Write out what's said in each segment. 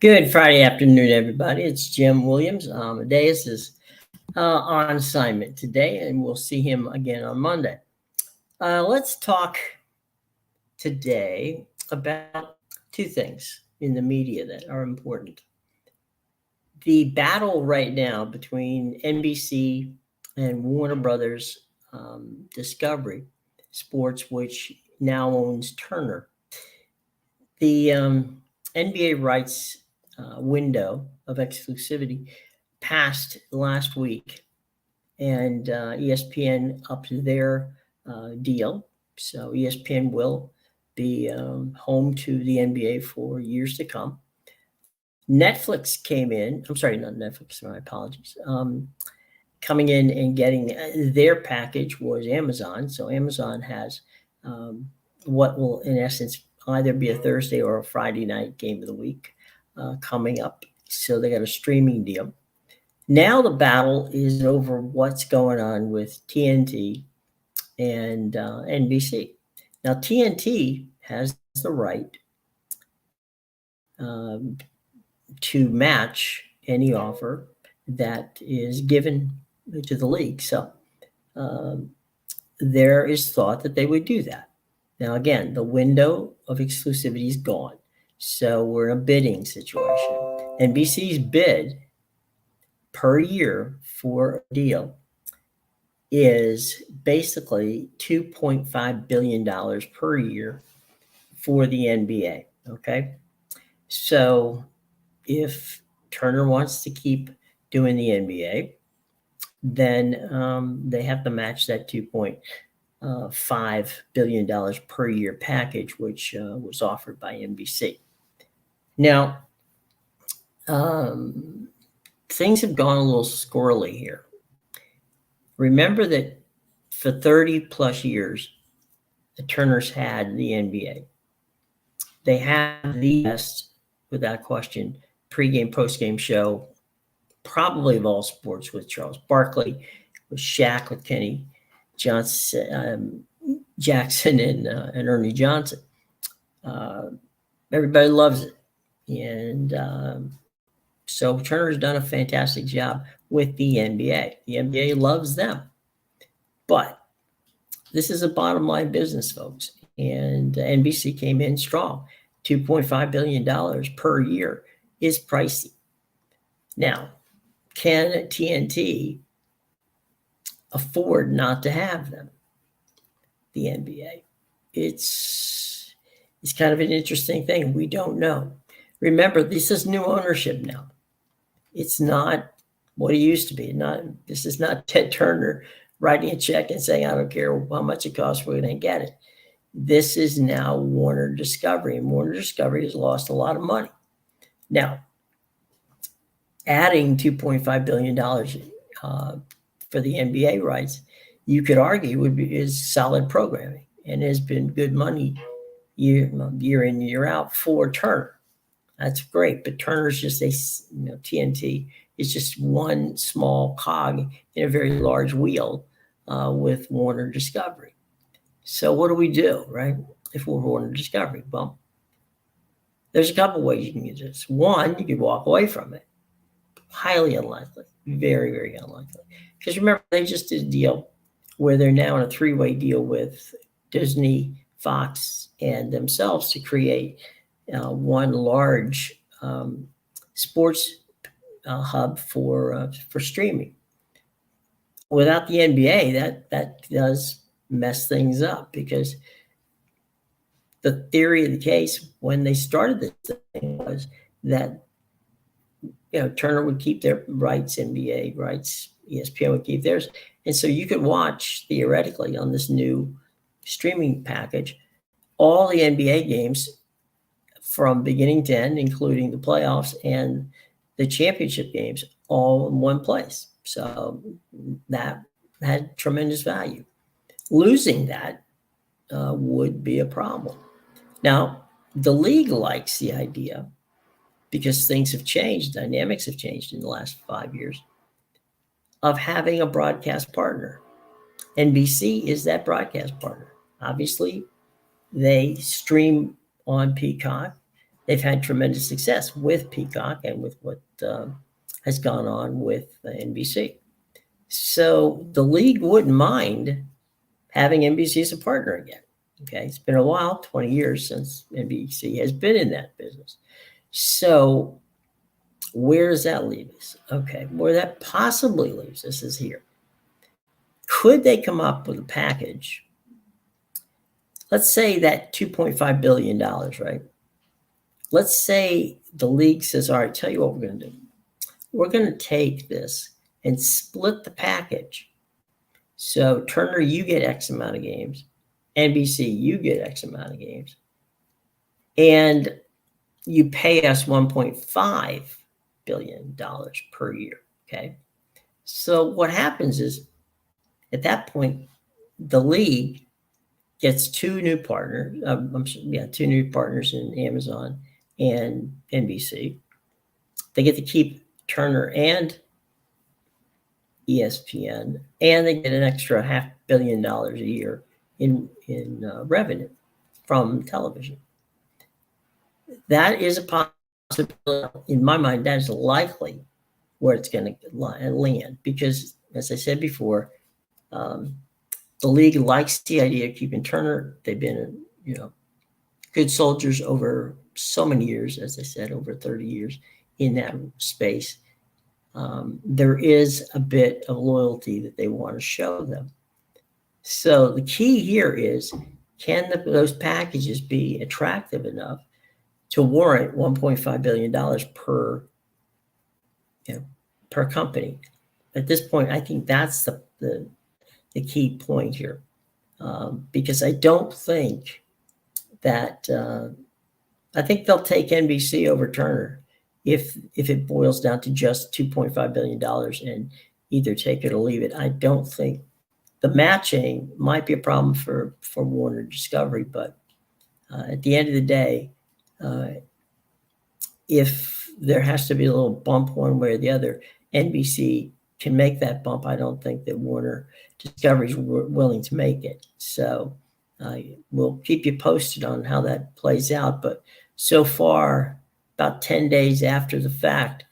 Good Friday afternoon, everybody. It's Jim Williams. Amedeus is on assignment today, and we'll see him again on Monday. Let's talk today about two things in the media that are important. The battle right now between NBC and Warner Brothers Discovery Sports, which now owns Turner. The NBA rights window of exclusivity passed last week, and ESPN upped their deal. So ESPN will be home to the NBA for years to come. Netflix came in. I'm sorry, not Netflix. My apologies. Coming in and getting their package was Amazon. So Amazon has what will, in essence, either be a Thursday or a Friday night game of the week coming up. So they got a streaming deal. Now the battle is over what's going on with TNT and NBC. Now TNT has the right to match any offer that is given to the league. So there is thought that they would do that. Now, again, the window of exclusivity is gone. So we're in a bidding situation. NBC's bid per year for a deal is basically $2.5 billion per year for the NBA. Okay. So if Turner wants to keep doing the NBA, then they have to match that $2.5 billion per year package, which was offered by NBC. Now, things have gone a little squirrely here. Remember that for 30 plus years, the Turners had the NBA. They had the best, without question, pregame, postgame show, probably of all sports, with Charles Barkley, with Shaq, with Kenny Johnson, Jackson, and Ernie Johnson. Everybody loves it. And so Turner's done a fantastic job with the NBA. The NBA loves them. But this is a bottom line business, folks. And NBC came in strong. $2.5 billion per year is pricey. Now, can TNT afford not to have them? The NBA. It's kind of an interesting thing. We don't know. Remember, this is new ownership now. It's not what it used to be. This is not Ted Turner writing a check and saying, I don't care how much it costs, we're going to get it. This is now Warner Discovery, and Warner Discovery has lost a lot of money. Now, adding $2.5 billion for the NBA rights, you could argue is solid programming and has been good money year in, year out for Turner. That's great, but Turner's just TNT is just one small cog in a very large wheel with Warner Discovery. So what do we do, right? If we're Warner Discovery? Well, there's a couple ways you can use this. One, you could walk away from it. Highly unlikely, very, very unlikely. Because remember, they just did a deal where they're now in a three-way deal with Disney, Fox, and themselves to create one large sports hub for streaming. Without the NBA, that does mess things up, because the theory of the case when they started this thing was that Turner would keep their rights, NBA rights, ESPN would keep theirs, and so you could watch theoretically on this new streaming package all the NBA games from beginning to end, including the playoffs and the championship games, all in one place. So that had tremendous value. Losing that would be a problem. Now, the league likes the idea, because things have changed, dynamics have changed in the last 5 years, of having a broadcast partner. NBC is that broadcast partner. Obviously, they stream on Peacock. they've had tremendous success with Peacock and with what has gone on with NBC. So the league wouldn't mind having NBC as a partner again. Okay, it's been a while, 20 years since NBC has been in that business. So where does that leave us? Okay, where that possibly leaves us is here. Could they come up with a package? Let's say that $2.5 billion, right? Let's say the league says, all right, tell you what we're going to do. We're going to take this and split the package. So Turner, you get X amount of games. NBC, you get X amount of games. And you pay us $1.5 billion per year, okay? So what happens is, at that point, the league gets two new partners in Amazon and NBC. They get to keep Turner and ESPN, and they get an extra $500 million a year in revenue from television. That is a possibility. In my mind, that is likely where it's going to land because, as I said before, the league likes the idea of keeping Turner. They've been, good soldiers over so many years, as I said, over 30 years in that space. There is a bit of loyalty that they want to show them. So the key here is, can those packages be attractive enough to warrant $1.5 billion per company? At this point, I think that's the key point here, because I don't think that I think they'll take NBC over Turner if it boils down to just $2.5 billion and either take it or leave it. I don't think the matching might be a problem for Warner Discovery, but at the end of the day, if there has to be a little bump one way or the other, NBC can make that bump. I don't think that Warner Discovery is willing to make it. So we'll keep you posted on how that plays out. But so far, about 10 days after the fact,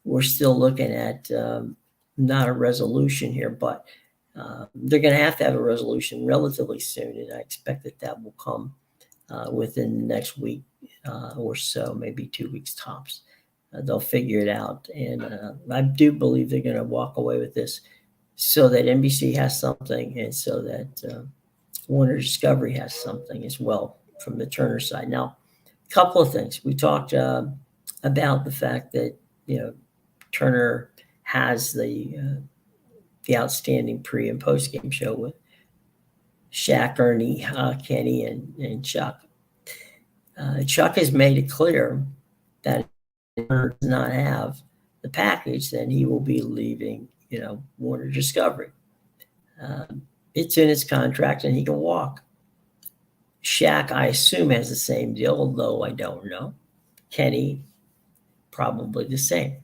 we're still looking at not a resolution here, but they're going to have a resolution relatively soon. And I expect that will come within the next week or so, maybe 2 weeks tops. They'll figure it out. And I do believe they're going to walk away with this so that NBC has something and so that Warner Discovery has something as well from the Turner side. Now, a couple of things. We talked about the fact that, Turner has the outstanding pre and post game show with Shaq, Ernie, Kenny, and Chuck. Chuck has made it clear that if Turner does not have the package, then he will be leaving, Warner Discovery. It's in his contract and he can walk. Shaq, I assume, has the same deal, although I don't know. Kenny, probably the same.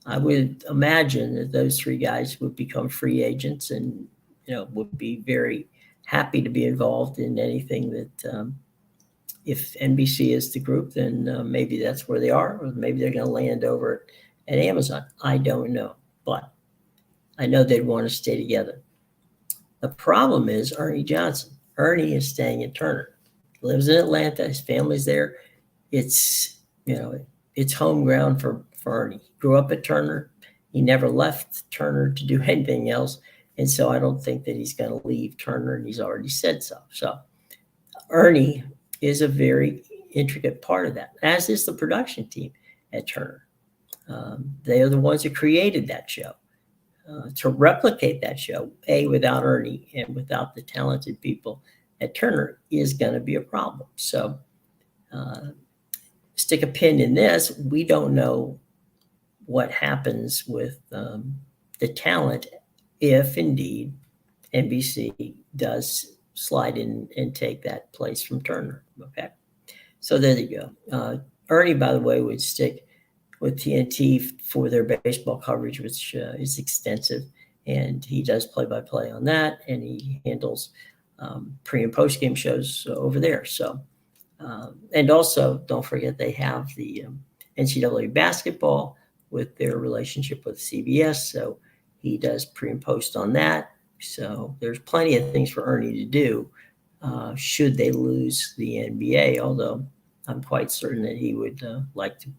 I would imagine that those three guys would become free agents and, would be very happy to be involved in anything that, if NBC is the group, then maybe that's where they are, or maybe they're going to land over at Amazon. I don't know, but I know they'd want to stay together. The problem is Ernie Johnson. Ernie is staying in Turner. Lives in Atlanta. His family's there. It's, it's home ground for Ernie. He grew up at Turner. He never left Turner to do anything else. And so I don't think that he's going to leave Turner, and he's already said so. So Ernie is a very intricate part of that, as is the production team at Turner. They are the ones who created that show. To replicate that show, without Ernie and without the talented people at Turner, is going to be a problem. So stick a pin in this. We don't know what happens with the talent if indeed NBC does slide in and take that place from Turner. Okay. So there you go. Ernie, by the way, would stick with TNT for their baseball coverage, which is extensive. And he does play-by-play on that. And he handles pre- and post-game shows over there. So And also, don't forget they have the NCAA basketball with their relationship with CBS. So he does pre and post on that. So there's plenty of things for Ernie to do should they lose the NBA, although I'm quite certain that he would like to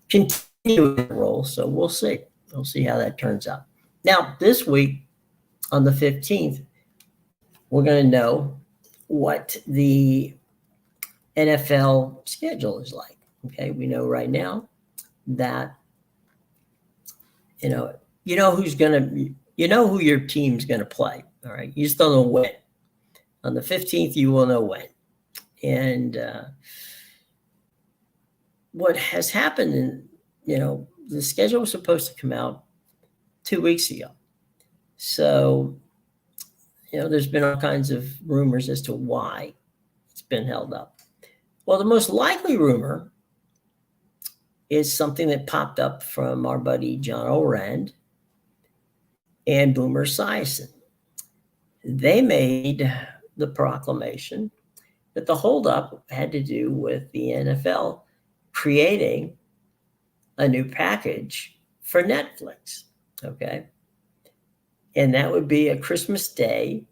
continue that role. So we'll see. We'll see how that turns out. Now, this week on the 15th, we're going to know what the NFL schedule is like. Okay, we know right now that you know who's gonna who your team's gonna play. All right, you just don't know when. On the 15th, you will know when. And what has happened, the schedule was supposed to come out 2 weeks ago. So there's been all kinds of rumors as to why it's been held up. Well, the most likely rumor is something that popped up from our buddy John Orand and Boomer Esiason. They made the proclamation that the holdup had to do with the NFL creating a new package for Netflix, okay? And that would be a Christmas Day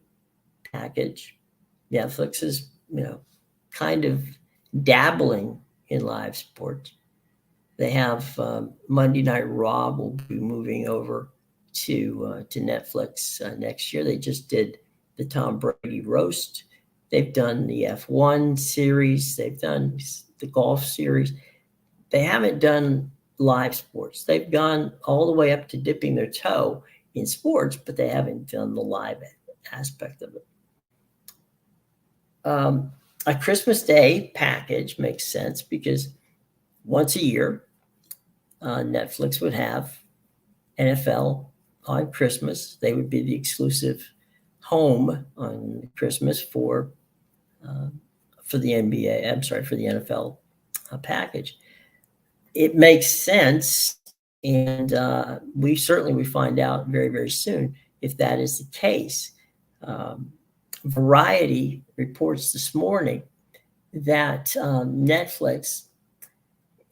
package. Netflix is, kind of dabbling in live sports. They have Monday Night Raw will be moving over to Netflix next year. They just did the Tom Brady roast. They've done the F1 series. They've done the golf series. They haven't done live sports. They've gone all the way up to dipping their toe in sports, but they haven't done the live aspect of it. A Christmas Day package makes sense because once a year, Netflix would have NFL on Christmas. They would be the exclusive home on Christmas for the NBA. I'm sorry, for the NFL package. It makes sense, and we find out very, very soon if that is the case. Variety reports this morning that Netflix,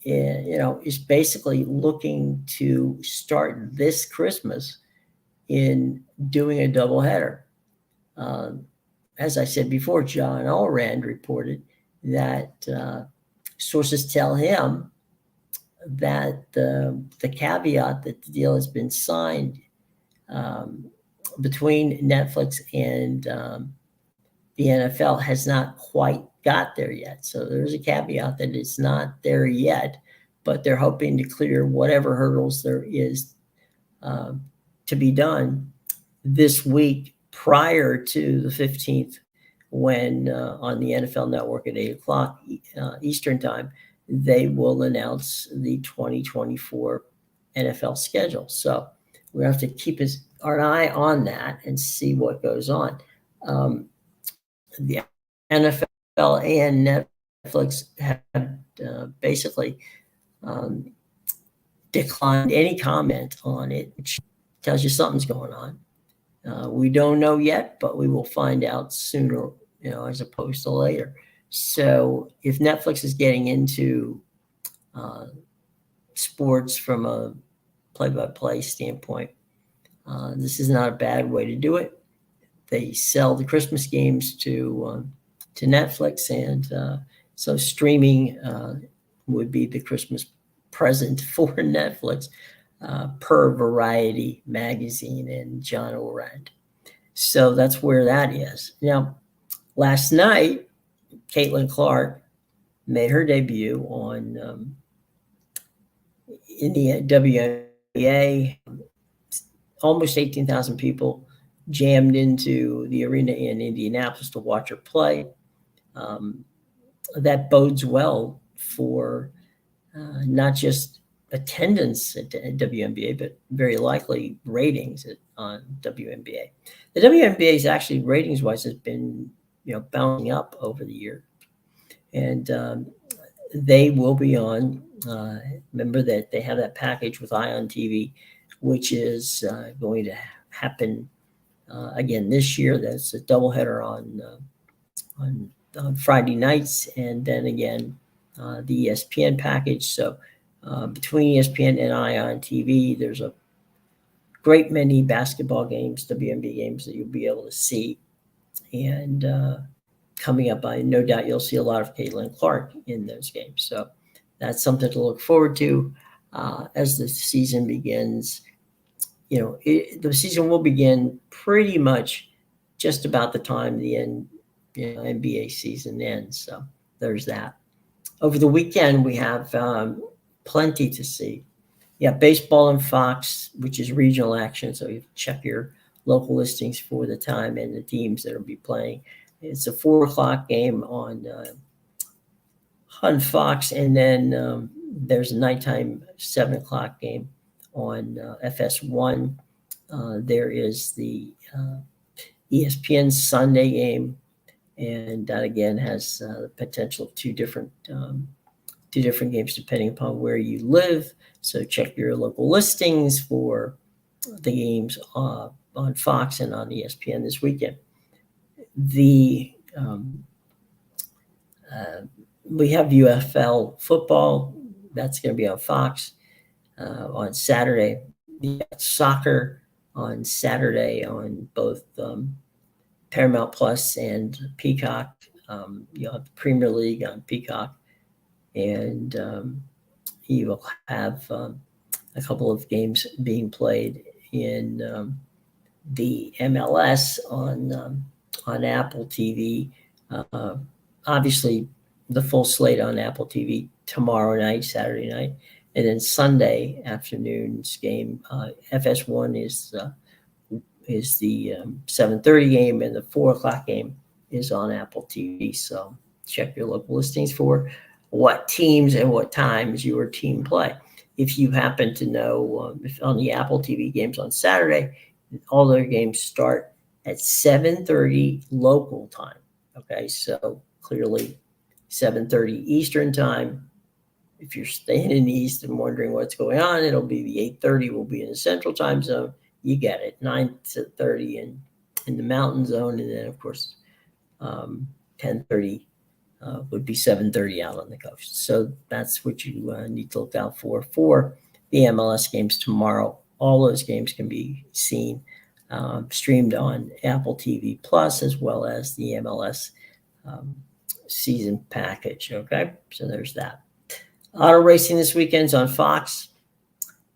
is basically looking to start this Christmas in doing a doubleheader. As I said before, John Allrand reported that sources tell him that the caveat that the deal has been signed between Netflix and the NFL has not quite got there yet. So there's a caveat that it's not there yet, but they're hoping to clear whatever hurdles there is to be done this week prior to the 15th, when on the NFL Network at 8 o'clock Eastern time, they will announce the 2024 NFL schedule. So we have to keep our eye on that and see what goes on. The NFL and Netflix have basically declined any comment on it, which tells you something's going on. We don't know yet, but we will find out sooner, as opposed to later. So if Netflix is getting into sports from a play-by-play standpoint, this is not a bad way to do it. They sell the Christmas games to Netflix, and so streaming would be the Christmas present for Netflix, per Variety magazine and John Orand. So that's where that is. Now, last night, Caitlin Clark made her debut on in the WNBA. Almost 18,000 people jammed into the arena in Indianapolis to watch her play. That bodes well for not just attendance at WNBA, but very likely ratings on WNBA. The WNBA is actually, ratings-wise, has been bouncing up over the year, and they will be on. Remember that they have that package with Ion TV, which is going to happen again this year. That's a doubleheader on on Friday nights, and then again the ESPN package. So between ESPN and Ion TV, there's a great many basketball games, WNBA games that you'll be able to see. And coming up, I no doubt you'll see a lot of Caitlin Clark in those games. So that's something to look forward to as the season begins. The season will begin pretty much just about the time the NBA season ends. So there's that. Over the weekend, we have plenty to see. Yeah, baseball on Fox, which is regional action. So you check your local listings for the time and the teams that will be playing. It's a 4:00 game on Fox, and then there's a nighttime 7:00 game on FS1. There is the ESPN Sunday game, and that again has the potential of two different games depending upon where you live. So check your local listings for the games on Fox and on ESPN this weekend. We have UFL football. That's going to be on Fox on Saturday. We got soccer on Saturday on both Paramount Plus and Peacock. You'll have the Premier League on Peacock, and you will have a couple of games being played in the MLS on Apple TV. Obviously, the full slate on Apple TV tomorrow night, Saturday night, and then Sunday afternoon's game. FS1 is the 7:30 game, and the 4:00 game is on Apple TV. So check your local listings for what teams and what times your team play. If you happen to know, if on the Apple TV games on Saturday, all their games start at 7:30 local time. Okay, so clearly 7:30 Eastern time. If you're staying in the East and wondering what's going on, it'll be the 8:30 will be in the Central time zone. You get it, 9:30 in the Mountain Zone, and then of course 10:30 would be 7:30 out on the coast. So that's what you need to look out for the MLS games tomorrow. All those games can be seen streamed on Apple TV Plus, as well as the MLS season package. Okay, so there's that. Auto racing this weekend's on Fox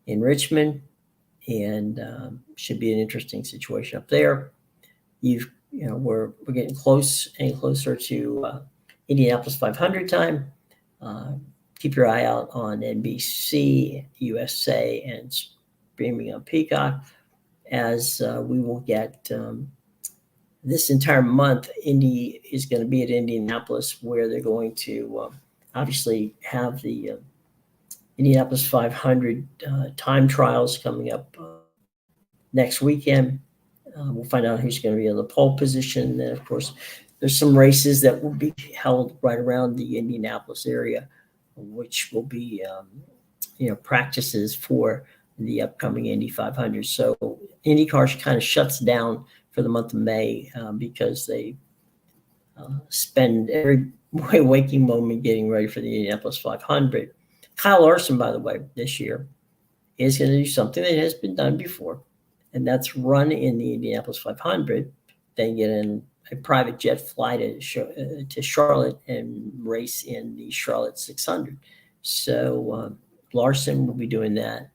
in Richmond, and should be an interesting situation up there. We're getting close and closer to Indianapolis 500 time. Keep your eye out on NBC, USA, and streaming on Peacock, as we will get this entire month. Indy is going to be at Indianapolis, where they're going to obviously have the Indianapolis 500 time trials coming up next weekend. We'll find out who's going to be in the pole position. Then, of course, there's some races that will be held right around the Indianapolis area, which will be, practices for the upcoming Indy 500. So IndyCar kind of shuts down for the month of May because they spend every waking moment getting ready for the Indianapolis 500. Kyle Larson, by the way, this year is going to do something that has been done before, and that's run in the Indianapolis 500, then get in a private jet, fly to Charlotte, and race in the Charlotte 600. So Larson will be doing that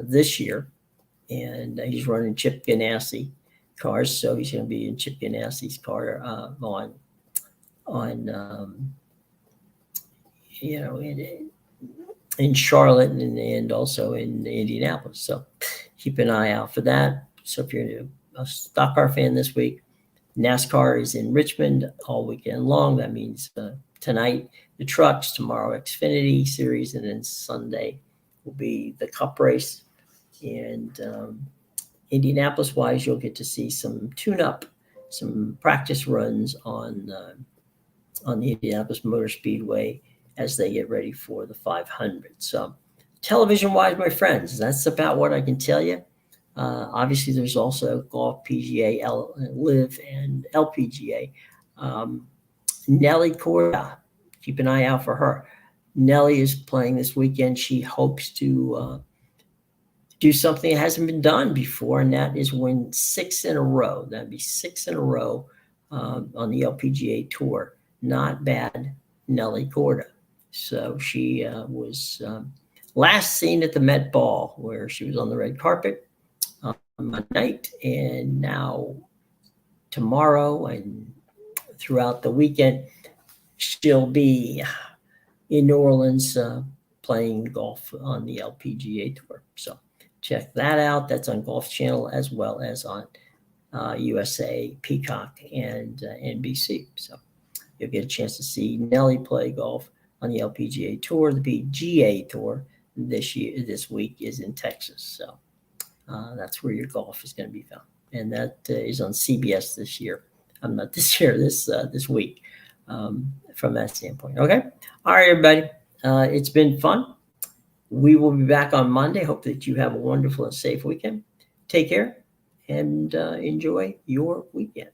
this year, and he's running Chip Ganassi cars, so he's going to be in Chip Ganassi's car in Charlotte and also in Indianapolis. So keep an eye out for that. So if you're a stock car fan this week, NASCAR is in Richmond all weekend long. That means tonight the trucks, tomorrow Xfinity Series, and then Sunday will be the Cup race. And Indianapolis wise, you'll get to see some tune-up, some practice runs on the Indianapolis Motor Speedway as they get ready for the 500. So television wise, my friends, that's about what I can tell you. Obviously, there's also golf, PGA, LIV, and LPGA. Nelly Corda, keep an eye out for her. Nelly is playing this weekend. She hopes to do something that hasn't been done before, and that is win 6 in a row. That'd be 6 in a row on the LPGA Tour. Not bad, Nelly Corda. So she was last seen at the Met Ball, where she was on the red carpet on Monday night, and now tomorrow and throughout the weekend, she'll be in New Orleans playing golf on the LPGA Tour. So check that out. That's on Golf Channel as well as on USA, Peacock, and NBC. So you'll get a chance to see Nelly play golf on the LPGA Tour. The PGA Tour this week is in Texas. So that's where your golf is going to be found. And that is on CBS this year. I'm not this year, this week from that standpoint. Okay. All right, everybody. It's been fun. We will be back on Monday. Hope that you have a wonderful and safe weekend. Take care and enjoy your weekend.